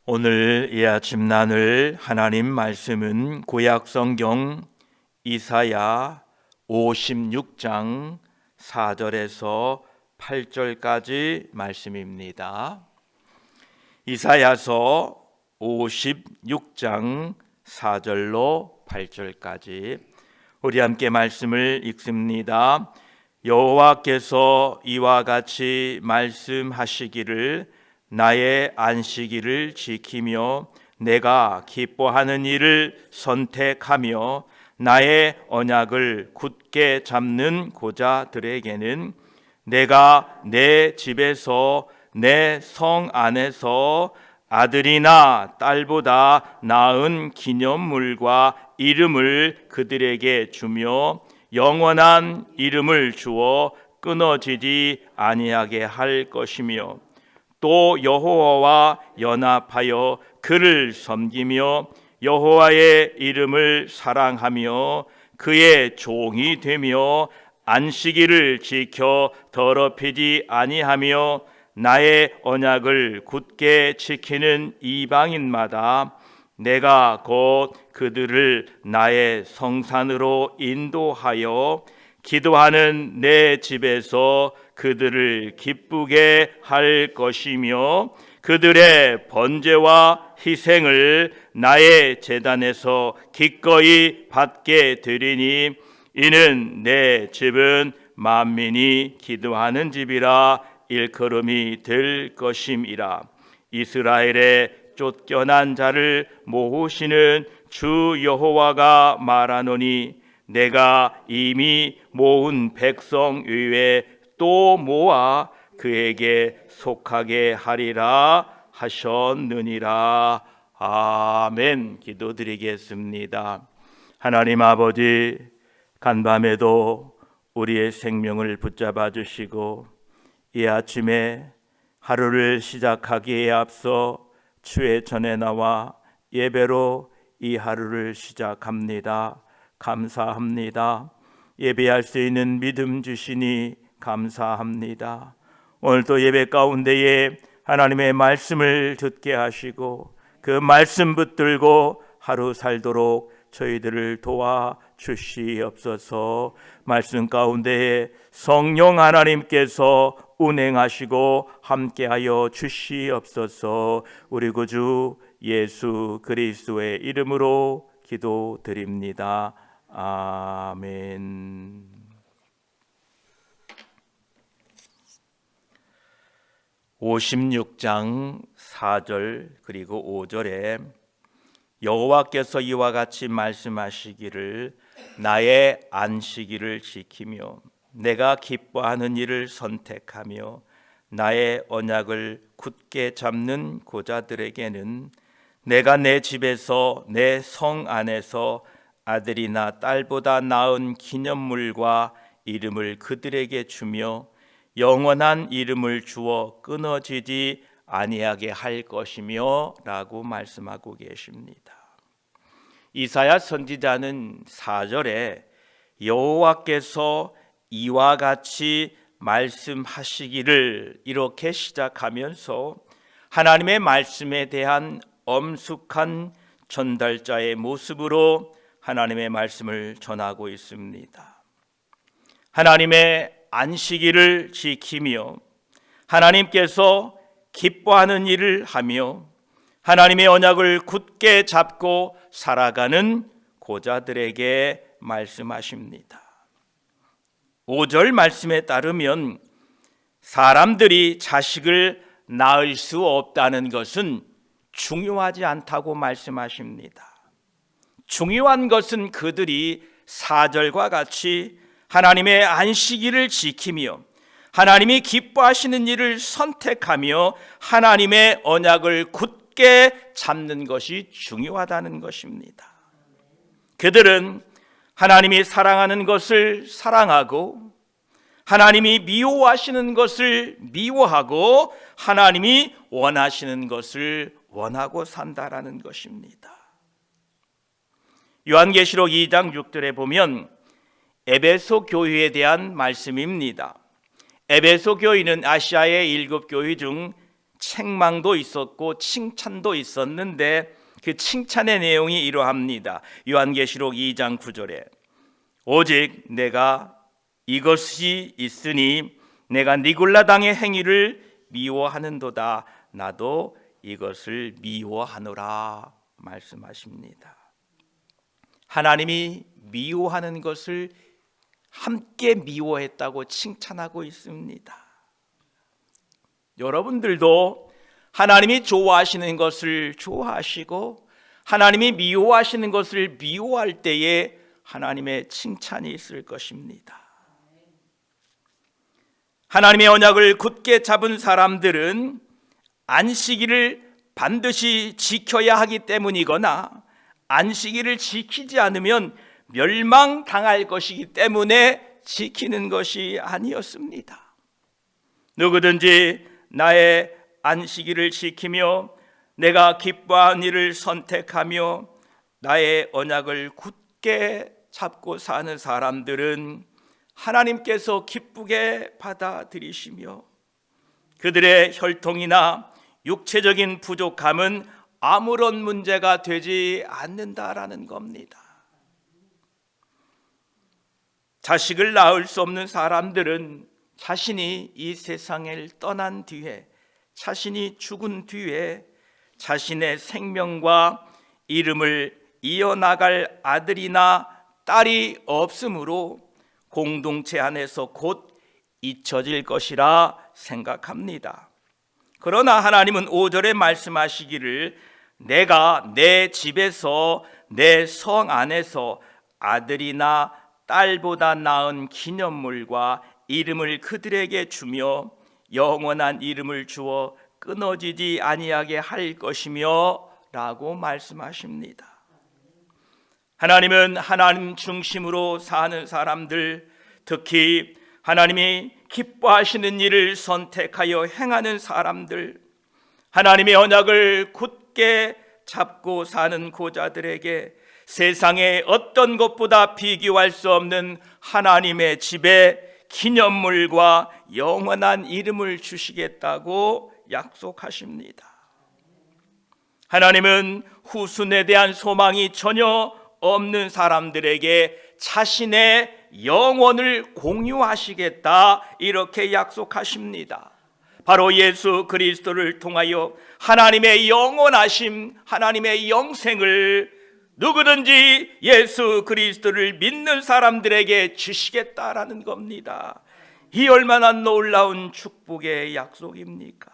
오늘 이 아침 나눌 하나님 말씀은 구약성경 이사야 56장 4절에서 8절까지 말씀입니다. 이사야서 56장 4절로 8절까지 우리 함께 말씀을 읽습니다. 여호와께서 이와 같이 말씀하시기를 나의 안식일을 지키며 내가 기뻐하는 일을 선택하며 나의 언약을 굳게 잡는 고자들에게는 내가 내 집에서 내 성 안에서 아들이나 딸보다 나은 기념물과 이름을 그들에게 주며 영원한 이름을 주어 끊어지지 아니하게 할 것이며 또 여호와와 연합하여 그를 섬기며 여호와의 이름을 사랑하며 그의 종이 되며 안식일을 지켜 더럽히지 아니하며 나의 언약을 굳게 지키는 이방인마다 내가 곧 그들을 나의 성산으로 인도하여 기도하는 내 집에서 그들을 기쁘게 할 것이며 그들의 번제와 희생을 나의 제단에서 기꺼이 받게 되리니 이는 내 집은 만민이 기도하는 집이라 일컬음이 될 것임이라. 이스라엘의 쫓겨난 자를 모으시는 주 여호와가 말하노니 내가 이미 모은 백성 외에 또 모아 그에게 속하게 하리라 하셨느니라. 아멘. 기도드리겠습니다. 하나님 아버지, 간밤에도 우리의 생명을 붙잡아 주시고 이 아침에 하루를 시작하기에 앞서 주의 전에 나와 예배로 이 하루를 시작합니다. 감사합니다. 예배할 수 있는 믿음 주시니 감사합니다. 오늘도 예배 가운데에 하나님의 말씀을 듣게 하시고 그 말씀 붙들고 하루 살도록 저희들을 도와 주시옵소서. 말씀 가운데에 성령 하나님께서 운행하시고 함께하여 주시옵소서. 우리 구주 예수 그리스도의 이름으로 기도드립니다. 아멘. (56장) 4절 그리고 5절에 여호와께서 이와 같이 말씀하시기를 나의 안식일을 지키며 내가 기뻐하는 일을 선택하며 나의 언약을 굳게 잡는 고자들에게는 내가 내 집에서 내 성 안에서 아들이나 딸보다 나은 기념물과 이름을 그들에게 주며 영원한 이름을 주어 끊어지지 아니하게 할 것이며 라고 말씀하고 계십니다. 이사야 선지자는 4절에 여호와께서 이와 같이 말씀하시기를 이렇게 시작하면서 하나님의 말씀에 대한 엄숙한 전달자의 모습으로 하나님의 말씀을 전하고 있습니다. 하나님의 안식일을 지키며 하나님께서 기뻐하는 일을 하며 하나님의 언약을 굳게 잡고 살아가는 고자들에게 말씀하십니다. 5절 말씀에 따르면 사람들이 자식을 낳을 수 없다는 것은 중요하지 않다고 말씀하십니다. 중요한 것은 그들이 4절과 같이 하나님의 안식일을 지키며 하나님이 기뻐하시는 일을 선택하며 하나님의 언약을 굳게 잡는 것이 중요하다는 것입니다. 그들은 하나님이 사랑하는 것을 사랑하고 하나님이 미워하시는 것을 미워하고 하나님이 원하시는 것을 원하고 산다라는 것입니다. 요한계시록 2장 6절에 보면 에베소 교회에 대한 말씀입니다. 에베소 교회는 아시아의 7교회 중 책망도 있었고 칭찬도 있었는데 그 칭찬의 내용이 이러합니다. 요한계시록 2장 9절에 오직 내가 이것이 있으니 내가 니골라 당의 행위를 미워하는도다. 나도 이것을 미워하노라 말씀하십니다. 하나님이 미워하는 것을 함께 미워했다고 칭찬하고 있습니다. 여러분들도 하나님이 좋아하시는 것을 좋아하시고 하나님이 미워하시는 것을 미워할 때에 하나님의 칭찬이 있을 것입니다. 하나님의 언약을 굳게 잡은 사람들은 안식일을 반드시 지켜야 하기 때문이거나 안식일을 지키지 않으면 멸망당할 것이기 때문에 지키는 것이 아니었습니다. 누구든지 나의 안식일을 지키며 내가 기뻐하는 일을 선택하며 나의 언약을 굳게 잡고 사는 사람들은 하나님께서 기쁘게 받아들이시며 그들의 혈통이나 육체적인 부족함은 아무런 문제가 되지 않는다라는 겁니다. 자식을 낳을 수 없는 사람들은 자신이 이 세상을 떠난 뒤에, 자신이 죽은 뒤에 자신의 생명과 이름을 이어나갈 아들이나 딸이 없으므로 공동체 안에서 곧 잊혀질 것이라 생각합니다. 그러나 하나님은 5절에 말씀하시기를 내가 내 집에서 내 성 안에서 아들이나 딸보다 나은 기념물과 이름을 그들에게 주며 영원한 이름을 주어 끊어지지 아니하게 할 것이며 라고 말씀하십니다. 하나님은 하나님 중심으로 사는 사람들, 특히 하나님이 기뻐하시는 일을 선택하여 행하는 사람들, 하나님의 언약을 굳게 잡고 사는 고자들에게 세상의 어떤 것보다 비교할 수 없는 하나님의 집에 기념물과 영원한 이름을 주시겠다고 약속하십니다. 하나님은 후순에 대한 소망이 전혀 없는 사람들에게 자신의 영혼을 공유하시겠다 이렇게 약속하십니다. 바로 예수 그리스도를 통하여 하나님의 영원하심, 하나님의 영생을 누구든지 예수 그리스도를 믿는 사람들에게 주시겠다라는 겁니다. 이 얼마나 놀라운 축복의 약속입니까?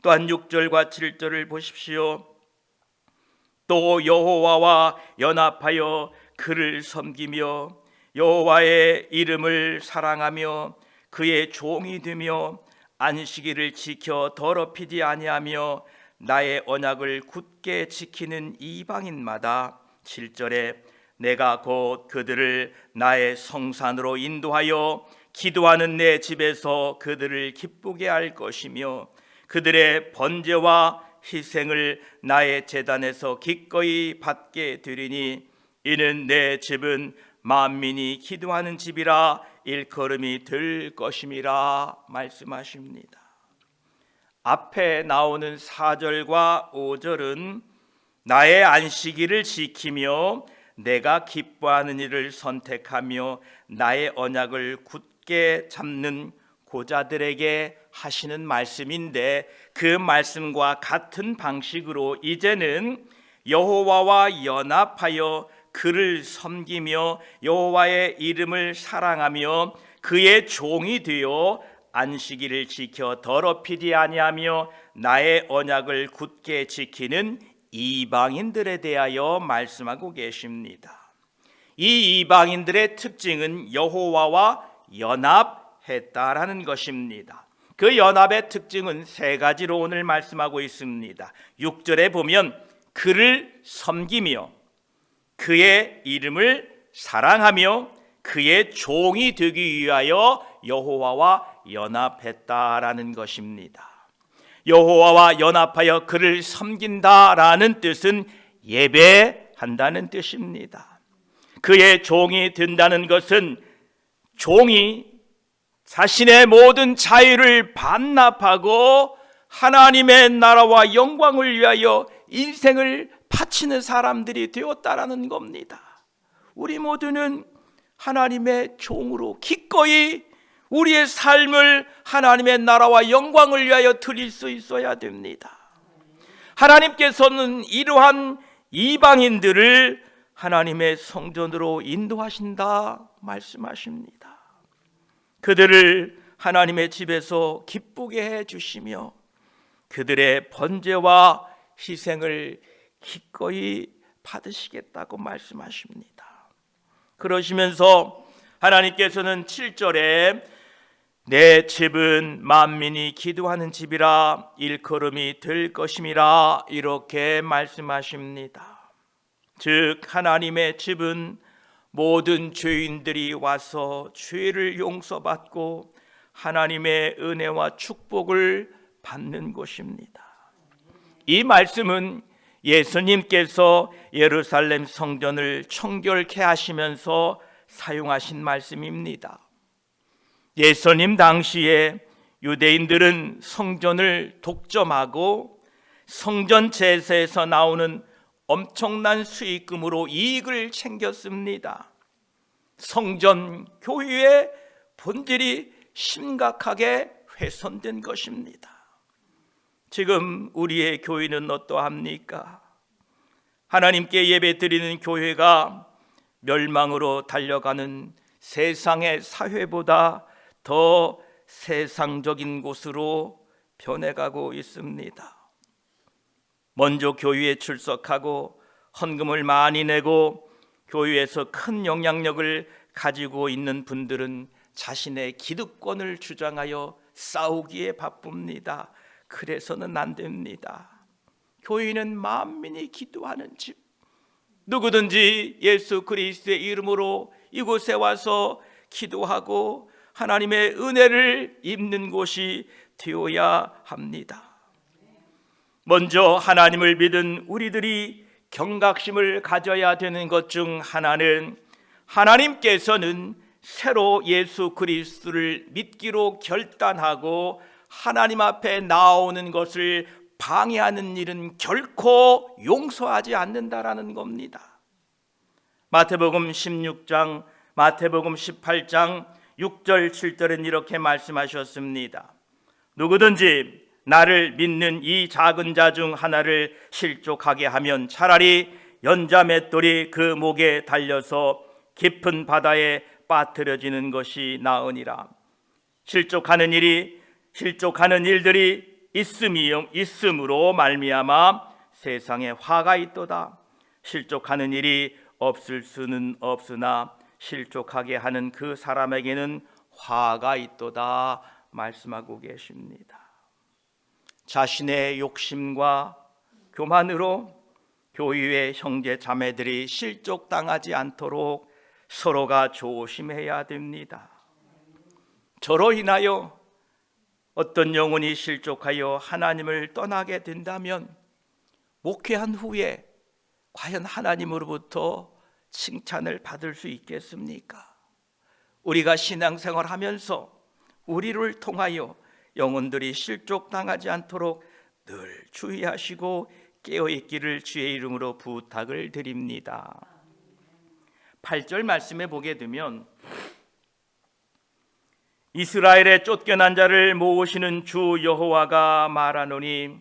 또한 6절과 7절을 보십시오. 또 여호와와 연합하여 그를 섬기며 여호와의 이름을 사랑하며 그의 종이 되며 안식일을 지켜 더럽히지 아니하며 나의 언약을 굳게 지키는 이방인마다 7절에 내가 곧 그들을 나의 성산으로 인도하여 기도하는 내 집에서 그들을 기쁘게 할 것이며 그들의 번제와 희생을 나의 제단에서 기꺼이 받게 되리니 이는 내 집은 만민이 기도하는 집이라 일컬음이 될 것임이라 말씀하십니다. 앞에 나오는 4절과 5절은 나의 안식일을 지키며 내가 기뻐하는 일을 선택하며 나의 언약을 굳게 잡는 고자들에게 하시는 말씀인데 그 말씀과 같은 방식으로 이제는 여호와와 연합하여 그를 섬기며 여호와의 이름을 사랑하며 그의 종이 되어 안식일을 지켜 더럽히지 아니하며 나의 언약을 굳게 지키는 이방인들에 대하여 말씀하고 계십니다. 이 이방인들의 특징은 여호와와 연합했다라는 것입니다. 그 연합의 특징은 세 가지로 오늘 말씀하고 있습니다. 6절에 보면 그를 섬기며 그의 이름을 사랑하며 그의 종이 되기 위하여 여호와와 연합했다라는 것입니다. 여호와와 연합하여 그를 섬긴다라는 뜻은 예배한다는 뜻입니다. 그의 종이 된다는 것은 종이 자신의 모든 자유를 반납하고 하나님의 나라와 영광을 위하여 인생을 바치는 사람들이 되었다라는 겁니다. 우리 모두는 하나님의 종으로 기꺼이 우리의 삶을 하나님의 나라와 영광을 위하여 드릴 수 있어야 됩니다. 하나님께서는 이러한 이방인들을 하나님의 성전으로 인도하신다 말씀하십니다. 그들을 하나님의 집에서 기쁘게 해주시며 그들의 번제와 희생을 기꺼이 받으시겠다고 말씀하십니다. 그러시면서 하나님께서는 7절에 내 집은 만민이 기도하는 집이라 일컬음이 될 것임이라 이렇게 말씀하십니다. 즉 하나님의 집은 모든 죄인들이 와서 죄를 용서받고 하나님의 은혜와 축복을 받는 곳입니다. 이 말씀은 예수님께서 예루살렘 성전을 청결케 하시면서 사용하신 말씀입니다. 예수님 당시에 유대인들은 성전을 독점하고 성전 제사에서 나오는 엄청난 수익금으로 이익을 챙겼습니다. 성전 교회의 본질이 심각하게 훼손된 것입니다. 지금 우리의 교회는 어떠합니까? 하나님께 예배드리는 교회가 멸망으로 달려가는 세상의 사회보다 더 세상적인 곳으로 변해가고 있습니다. 먼저 교회에 출석하고 헌금을 많이 내고 교회에서 큰 영향력을 가지고 있는 분들은 자신의 기득권을 주장하여 싸우기에 바쁩니다. 그래서는 안 됩니다. 교회는 만민이 기도하는 집, 누구든지 예수 그리스도의 이름으로 이곳에 와서 기도하고 하나님의 은혜를 입는 곳이 되어야 합니다. 먼저 하나님을 믿은 우리들이 경각심을 가져야 되는 것 중 하나는 하나님께서는 새로 예수 그리스도를 믿기로 결단하고 하나님 앞에 나오는 것을 방해하는 일은 결코 용서하지 않는다라는 겁니다. 마태복음 16장, 마태복음 18장 6절 7절은 이렇게 말씀하셨습니다. 누구든지 나를 믿는 이 작은 자 중 하나를 실족하게 하면 차라리 연자 맷돌이 그 목에 달려서 깊은 바다에 빠뜨려지는 것이 나으니라. 실족하는 일들이 있음으로 말미암아 세상에 화가 있도다. 실족하는 일이 없을 수는 없으나 실족하게 하는 그 사람에게는 화가 있도다 말씀하고 계십니다. 자신의 욕심과 교만으로 교회의 형제 자매들이 실족당하지 않도록 서로가 조심해야 됩니다. 저로 인하여 어떤 영혼이 실족하여 하나님을 떠나게 된다면 목회한 후에 과연 하나님으로부터 칭찬을 받을 수 있겠습니까? 우리가 신앙생활하면서 우리를 통하여 영혼들이 실족당하지 않도록 늘 주의하시고 깨어있기를 주의 이름으로 부탁을 드립니다. 8절 말씀에 보게 되면 이스라엘의 쫓겨난 자를 모으시는 주 여호와가 말하노니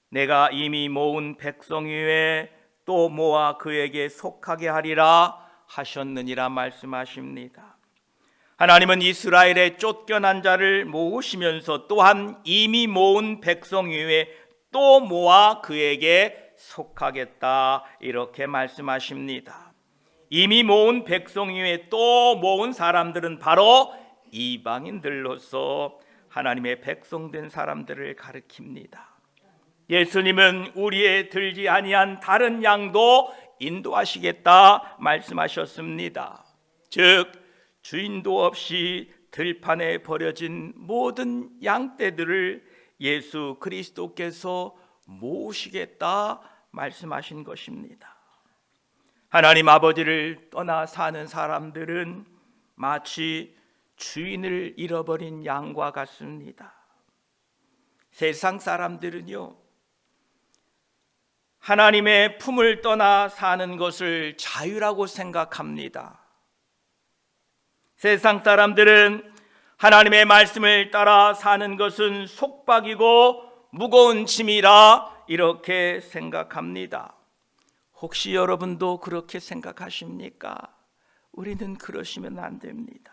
내가 이미 모은 백성 위에 또 모아 그에게 속하게 하리라 하셨느니라 말씀하십니다. 하나님은 이스라엘의 쫓겨난 자를 모으시면서 또한 이미 모은 백성 위에 또 모아 그에게 속하겠다 이렇게 말씀하십니다. 이미 모은 백성 위에 또 모은 사람들은 바로 이방인들로서 하나님의 백성된 사람들을 가리킵니다. 예수님은 우리의 들지 아니한 다른 양도 인도하시겠다 말씀하셨습니다. 즉 주인도 없이 들판에 버려진 모든 양떼들을 예수 그리스도께서 모으시겠다 말씀하신 것입니다. 하나님 아버지를 떠나 사는 사람들은 마치 주인을 잃어버린 양과 같습니다. 세상 사람들은요, 하나님의 품을 떠나 사는 것을 자유라고 생각합니다. 세상 사람들은 하나님의 말씀을 따라 사는 것은 속박이고 무거운 짐이라 이렇게 생각합니다. 혹시 여러분도 그렇게 생각하십니까? 우리는 그러시면 안 됩니다.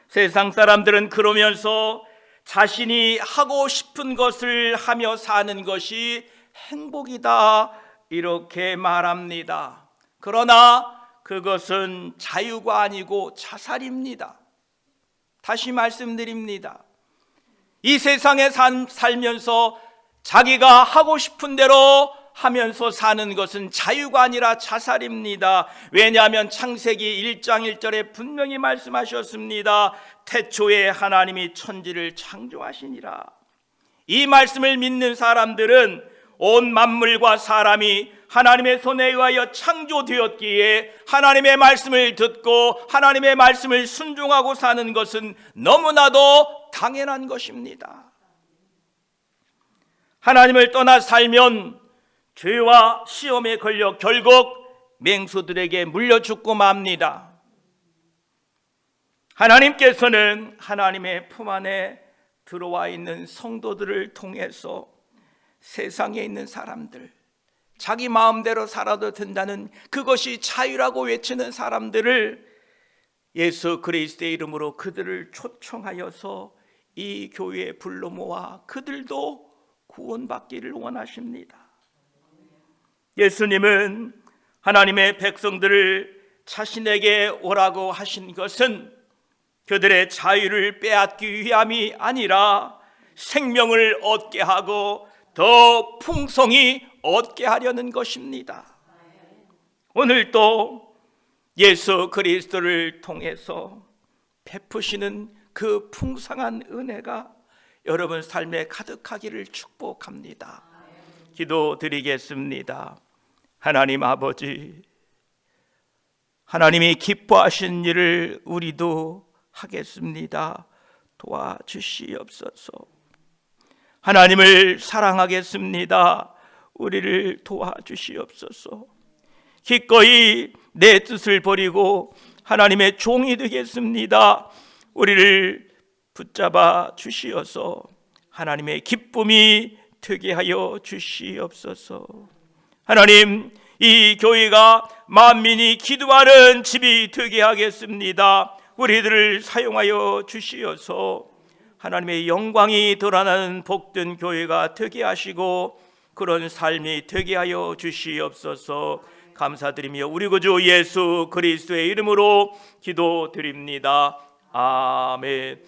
세상 사람들은 그러면서 자신이 하고 싶은 것을 하며 사는 것이 행복이다 이렇게 말합니다. 그러나 그것은 자유가 아니고 자살입니다. 다시 말씀드립니다. 이 세상에 살면서 자기가 하고 싶은 대로 하면서 사는 것은 자유가 아니라 자살입니다. 왜냐하면 창세기 1장 1절에 분명히 말씀하셨습니다. 태초에 하나님이 천지를 창조하시니라. 이 말씀을 믿는 사람들은 온 만물과 사람이 하나님의 손에 의하여 창조되었기에 하나님의 말씀을 듣고 하나님의 말씀을 순종하고 사는 것은 너무나도 당연한 것입니다. 하나님을 떠나 살면 죄와 시험에 걸려 결국 맹수들에게 물려 죽고 맙니다. 하나님께서는 하나님의 품 안에 들어와 있는 성도들을 통해서 세상에 있는 사람들, 자기 마음대로 살아도 된다는 그것이 자유라고 외치는 사람들을 예수 그리스도의 이름으로 그들을 초청하여서 이 교회에 불러 모아 그들도 구원받기를 원하십니다. 예수님은 하나님의 백성들을 자신에게 오라고 하신 것은 그들의 자유를 빼앗기 위함이 아니라 생명을 얻게 하고 더 풍성히 얻게 하려는 것입니다. 오늘도 예수 그리스도를 통해서 베푸시는 그 풍성한 은혜가 여러분 삶에 가득하기를 축복합니다. 기도드리겠습니다. 하나님 아버지, 하나님이 기뻐하신 일을 우리도 하겠습니다. 도와주시옵소서. 하나님을 사랑하겠습니다. 우리를 도와주시옵소서. 기꺼이 내 뜻을 버리고 하나님의 종이 되겠습니다. 우리를 붙잡아 주시어서 하나님의 기쁨이 되게 하여 주시옵소서. 하나님, 이 교회가 만민이 기도하는 집이 되게 하겠습니다. 우리들을 사용하여 주시어서 하나님의 영광이 드러나는 복된 교회가 되게 하시고 그런 삶이 되게 하여 주시옵소서. 감사드리며 우리 구주 예수 그리스도의 이름으로 기도드립니다. 아멘.